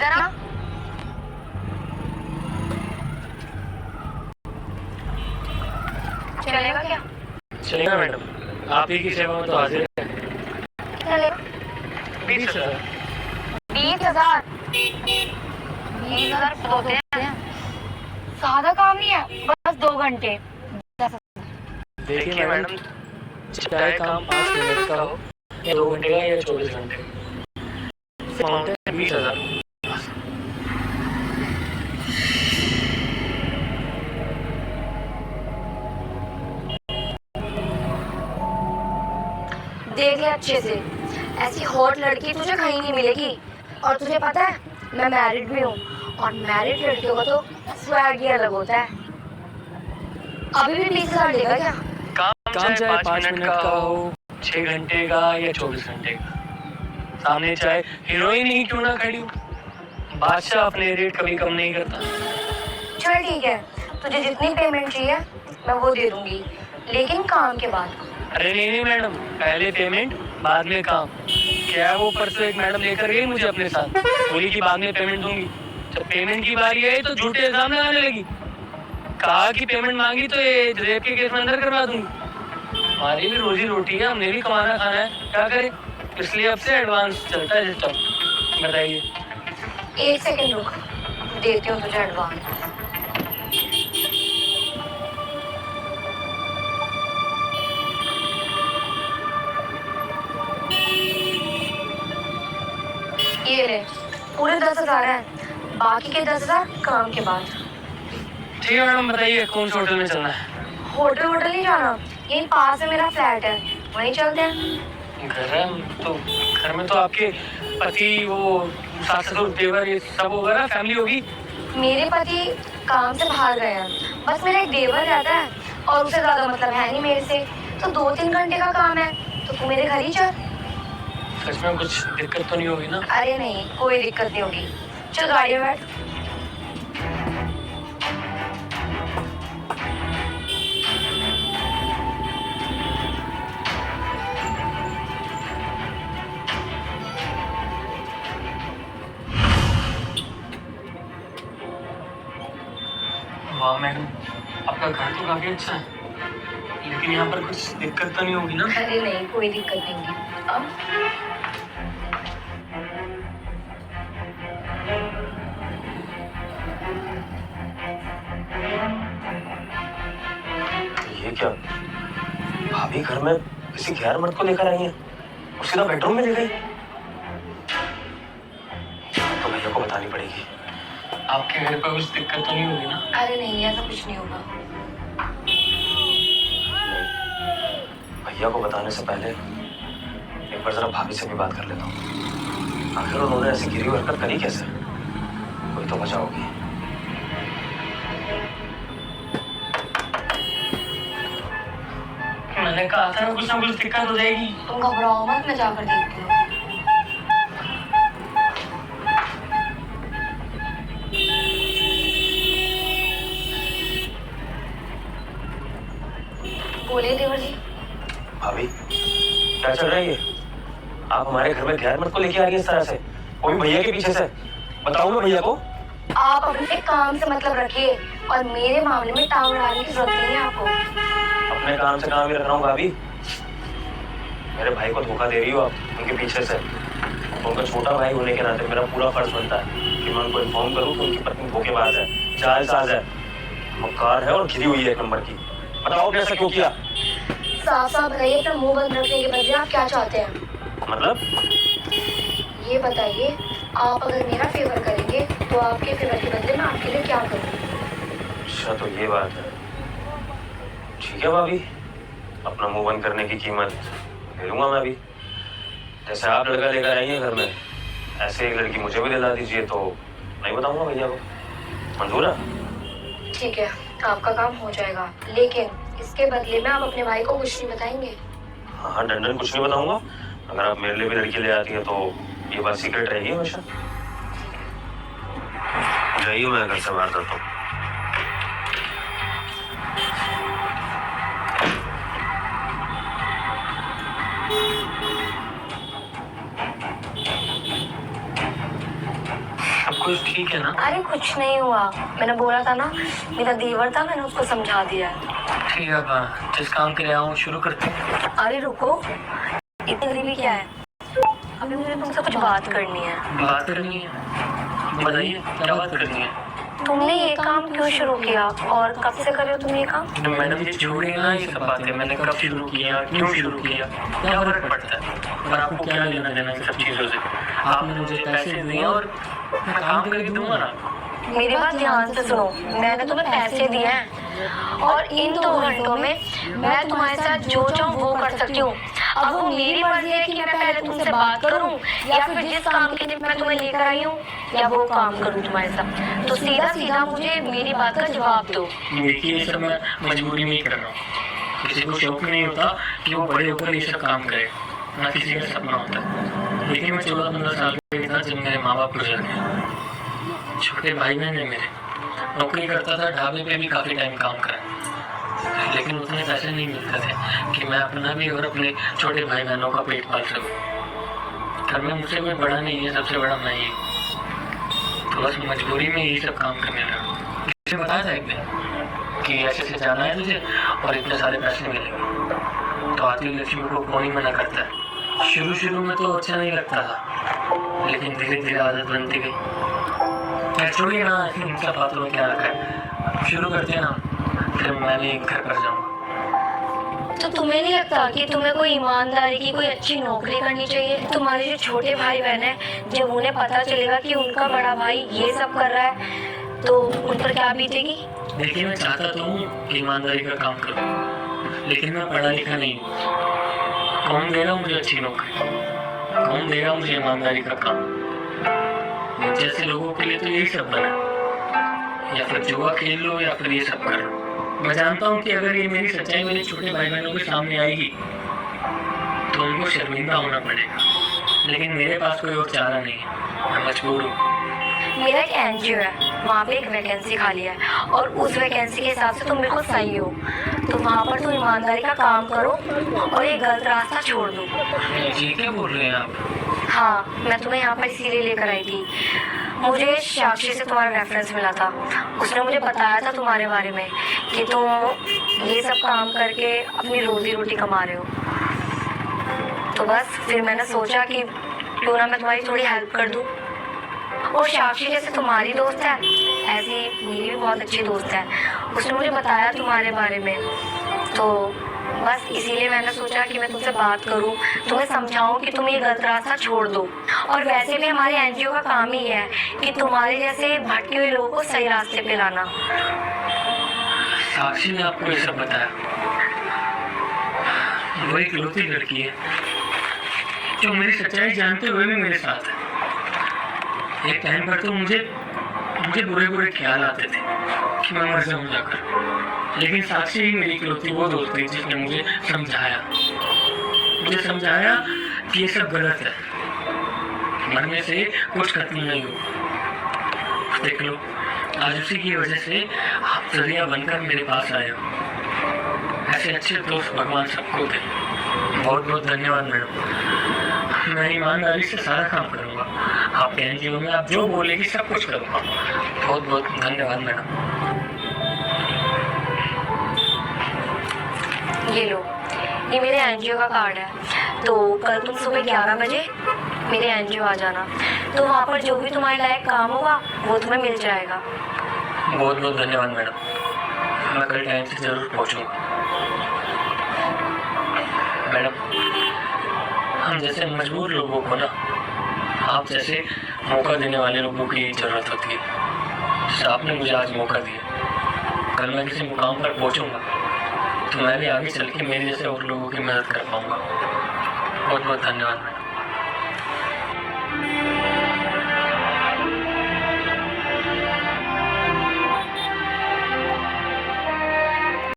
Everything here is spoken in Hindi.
जरा चलेगा क्या? चलेगा मैडम, आप ही की सेवा में तो हाजिर है। चलेगा 20,000। 20,000? 20,000 बहुत हैं। ज्यादा काम नहीं है, बस 2 घंटे। देखिए मैडम, चाहे काम 5 मिनट का हो या 2 घंटे का या 24 घंटे, अमाउंट है 20,000। देख ले अच्छे से, ऐसी हॉट लड़की तुझे कहीं नहीं मिलेगी। और तुझे पता है मैं मैरिड भी हूँ, और मैरिड लड़कियों का तो स्वैग ही अलग होता है। अभी भी 20,000 लेगा क्या? काम चाहे 5 मिनट का हो, 6 घंटे का या 24 घंटे का, सामने चाहे हीरोइन ही क्यों ना खड़ी हो, बादशाह अपने रेट कभी कम नहीं करता। चल ठीक है, तुझे जितनी पेमेंट चाहिए मैं वो दे दूंगी, लेकिन काम के बाद। अरे नहीं मैडम, पहले पेमेंट बाद में काम। क्या है वो परसों एक मैडम लेकर गई मुझे अपने साथ, बोली कि बाद में पेमेंट दूंगी। जब पेमेंट की बारी आई तो झूठे इल्जाम लगाने लगी, कहा कि पेमेंट मांगी तो ये रेप के केस में अंदर करवा दूंगी। हमारी भी रोजी रोटी है, हमने भी कमाना खाना है, क्या करें, इसलिए अब से एडवांस चलता है सिस्टम। बताइए। 1 सेकंड रुक, देती हूँ तुझे एडवांस। ये ले, पूरे 10,000 है, बाकी के 10,000 काम के बाद। ठीक है मैडम, बताइए कौन से होटल में चलना है? होटल वोटल नहीं जाना, यहीं पास में मेरा फ्लैट है, वहीं चलते हैं। घर है तो घर में तो आपके पति, वो सास ससुर देवर, ये सब होगा ना, फैमिली होगी। मेरे पति काम से बाहर गए हैं, बस मेरा एक देवर रहता है, और उसे ज्यादा मतलब है नहीं मेरे से, तो 2-3 घंटे का काम है, तो तू मेरे घर ही चल। सच में कुछ दिक्कत तो नहीं होगी ना? अरे नहीं, कोई दिक्कत नहीं होगी, चल गाड़ी में बैठ। वाह मैडम, आपका घर तो काफी अच्छा है, लेकिन यहाँ पर कुछ दिक्कत तो नहीं होगी ना? अरे नहीं, कोई दिक्कत नहीं होगी। अब ये क्या, भाभी घर में किसी गैर मर्द को लेकर आई है, और सीधा बेडरूम में ले गई? तो भैया को बतानी पड़ेगी। आपके घर पर कुछ दिक्कत तो नहीं होगी ना? अरे नहीं, ऐसा कुछ नहीं होगा। भैया को बताने से पहले एक बार जरा भाभी से भी बात कर लेता हूँ। आखिर उन्होंने ऐसी गिरी हुई हरकत करी कैसे? कोई तो वजह होगी। मैंने कहा था ना कुछ दिक्कत हो जाएगी। तुम घबराओ मत, मैं जाकर देखती हूँ। बोलिए देवर जी। भाभी, क्या चल रहा है ये? आप हमारे घर में गैर मर्द को लेके आ रही है इस तरह से, वो भी भैया के पीछे से। बताऊँ मैं भैया को? आप अपने काम से मतलब रखिए, और मेरे मामले में टांग अड़ाने की जरूरत नहीं है आपको। अपने काम से काम ही रख रहा हूँ भाभी। मेरे भाई को धोखा दे रही हो आप उनके पीछे से। उनका छोटा भाई होने के नाते मेरा पूरा फर्ज बनता है कि मैं उनको इन्फॉर्म करूँ कि उनकी पत्नी धोखेबाज है, जालसाज है, मक्कार है और घिरी हुई है 1 नंबर की। बताओ आपने ऐसा क्यों किया? साफ साफ बताइए, अपना मुंह बंद रखने के बदले आप क्या चाहते हैं? मतलब? ये बताइए, आप अगर मेरा फेवर करेंगे तो आपके फेवर के बदले मैं आपके लिए क्या करूँ? अच्छा तो ये बात है। ठीक है भाभी, अपना मुंह बंद करने की कीमत ले लूंगा मैं भी। जैसे आप लड़का लेकर आई हैं घर में, ऐसे एक लड़की मुझे भी दिला दीजिए तो नहीं बताऊंगा भैया को। मंजूर है? ठीक है, आपका काम हो जाएगा, लेकिन इसके बदले में आप अपने भाई को कुछ नहीं बताएंगे। हाँ, डंडन कुछ नहीं बताऊंगा। अगर आप मेरे लिए भी लड़की ले आती हैं तो ये बात सीक्रेट रहेगी हमेशा। जाइए, मैं घर से बाहर करता हूँ। कुछ ठीक है ना? अरे कुछ नहीं हुआ, मैंने बोला था ना, मेरा देवर था, मैंने उसको समझा दिया है। ठीक है, अब जिस काम के लिए आऊँ शुरू करते हैं। अरे रुको, इतनी गरीबी क्या है, अभी मुझे तुमसे कुछ बात करनी है। बात करनी है? बताइए, क्या बात करनी है? तुमने ये काम क्यों शुरू किया और कब से कर रहे हो तुम ये काम? मैडम ये छोड़िए ना ये सब बातें, मैंने कब शुरू किया, क्यों शुरू किया, क्या फर्क पड़ता है? और आपको क्या लेना देना इन सब चीज़ों से? आपने मुझे पैसे दिए और मैं काम करके दूंगा ना। मेरी बात ध्यान से सुनो, मैंने तुम्हें पैसे दिए हैं और इन 2 घंटों में मैं तुम्हारे साथ जो चाहूँ वो कर सकती हूँ। अब वो मेरी मर्जी है कि मैं पहले तुमसे बात करूँ या फिर जिस काम के लिए मैं तुम्हें लेकर आई हूँ या वो काम करूँ तुम्हारे साथ। तो सीधा सीधा मुझे मेरी बात का जवाब दो। देखिए ये सब मैं मजबूरी में ही कर रहा हूँ। किसी को शौक नहीं होता कि वो बड़े होकर ये सब काम करे, ना किसी का सपना होता। लेकिन मैं 14-15 साल का था जब मेरे माँ बाप गुजर गए। छोटे भाई बहन है मेरे, नौकरी करता था, ढाबे पे भी काफ़ी टाइम काम करा, लेकिन उतने पैसे नहीं मिलते थे कि मैं अपना भी और अपने छोटे भाई बहनों का पेट पाल सकूं। घर में मुझसे कोई बड़ा नहीं है, सबसे बड़ा मैं ही हूं। तो बस मजबूरी में यही सब काम करने लगा। किसी ने बताया था एक दिन कि ऐसे से जाना है तुझे और इतने सारे पैसे मिलेंगे। तो आती लक्ष्मी को कौन ही मना करता है। शुरू में तो अच्छा नहीं लगता था, लेकिन धीरे धीरे आदत बनती गई। छोड़िए ना इन सब बातों में क्या रखा है, शुरू करते हैं ना, फिर मैं भी घर पर जाऊँगा। तो तुम्हें नहीं लगता कि तुम्हें कोई ईमानदारी की कोई अच्छी नौकरी करनी चाहिए? तुम्हारे जो छोटे भाई बहन हैं, जब उन्हें पता चलेगा कि उनका बड़ा भाई ये सब कर रहा है तो उन पर क्या बीतेगी? देखिए मैं चाहता तो हूँ कि ईमानदारी का काम करूँ, लेकिन मैं पढ़ा लिखा नहीं हूँ। कौन देगा मुझे अच्छी नौकरी, कौन देगा मुझे ईमानदारी का काम? जैसे लोगों के लिए तो यही सब बना, या फिर जुआ खेल लो या फिर ये सब कर लो। मैं जानता हूँ कि अगर ये मेरी सच्चाई मेरे छोटे भाई बहनों के सामने आएगी तो उनको शर्मिंदा होना पड़ेगा, लेकिन मेरे पास कोई और चारा नहीं है, मैं मजबूर हूँ। मेरा एक एनजीओ है, वहाँ पे एक वैकेंसी खाली है और उस वैकेंसी के हिसाब से तुम बिल्कुल सही हो, तो वहाँ पर तुम ईमानदारी का काम करो और ये गलत रास्ता छोड़ दो। जी क्या बोल रहे हैं आप? हाँ, मैं तुम्हें यहाँ पर इसीलिए लेकर आई थी। मुझे साक्षी से तुम्हारा रेफरेंस मिला था, उसने मुझे बताया था तुम्हारे बारे में कि तुम ये सब काम करके अपनी रोजी रोटी कमा रहे हो। तो बस फिर मैंने सोचा कि क्यों ना मैं तुम्हारी थोड़ी हेल्प कर दूँ। और साक्षी जैसे तुम्हारी दोस्त है, ऐसी मेरी भी बहुत अच्छी दोस्त है, उसने मुझे बताया तुम्हारे बारे में। तो बस इसीलिए मैंने सोचा कि मैं तुमसे बात करूं, तुम्हें समझाऊं कि तुम ये गलत रास्ता छोड़ दो। और वैसे भी हमारे एनजीओ का काम ही है कि तुम्हारे जैसे भटके हुए लोगों को सही रास्ते पे लाना। साक्षी ने आपको ये सब बताया? वो एक इकलौती लड़की है जो मेरी सच्चाई जानते हुए भी मेरे साथ है। एक टाइम पर तो मुझे बुरे ख्याल आते थे कि मैं मर जाऊं जाकर, लेकिन साक्षी ही मेरी इकलौती वो दोस्त थी जिसने मुझे समझाया कि ये सब गलत है, मरने से कुछ खत्म नहीं हो। देख लो, आज उसी की वजह से आप जरिया बनकर मेरे पास आए हो। ऐसे अच्छे दोस्त भगवान सबको दे। बहुत बहुत धन्यवाद मैडम, मैं ईमानदारी से सारा काम करूँगा। आपके एनजीओ में आप जो बोलेगी सब कुछ करूँगा। बहुत बहुत धन्यवाद मैडम। ये लो, ये मेरे एनजीओ का कार्ड है, तो कल तुम सुबह 11 बजे मेरे एनजीओ आ जाना, तो वहाँ पर जो भी तुम्हारे लायक काम होगा वो तुम्हें मिल जाएगा। बहुत बहुत धन्यवाद मैडम, मैं कल टाइम से ज़रूर पहुँचूँगा। मैडम, हम जैसे मजबूर लोगों को ना आप जैसे मौका देने वाले लोगों की ज़रूरत होती है। जैसे आपने मुझे आज मौका दिया, कल मैं किसी मुकाम पर पहुँचूँगा तो मैं भी आगे चल के मेरे जैसे और लोगों की मदद कर पाऊँगा। बहुत बहुत धन्यवाद मैडम।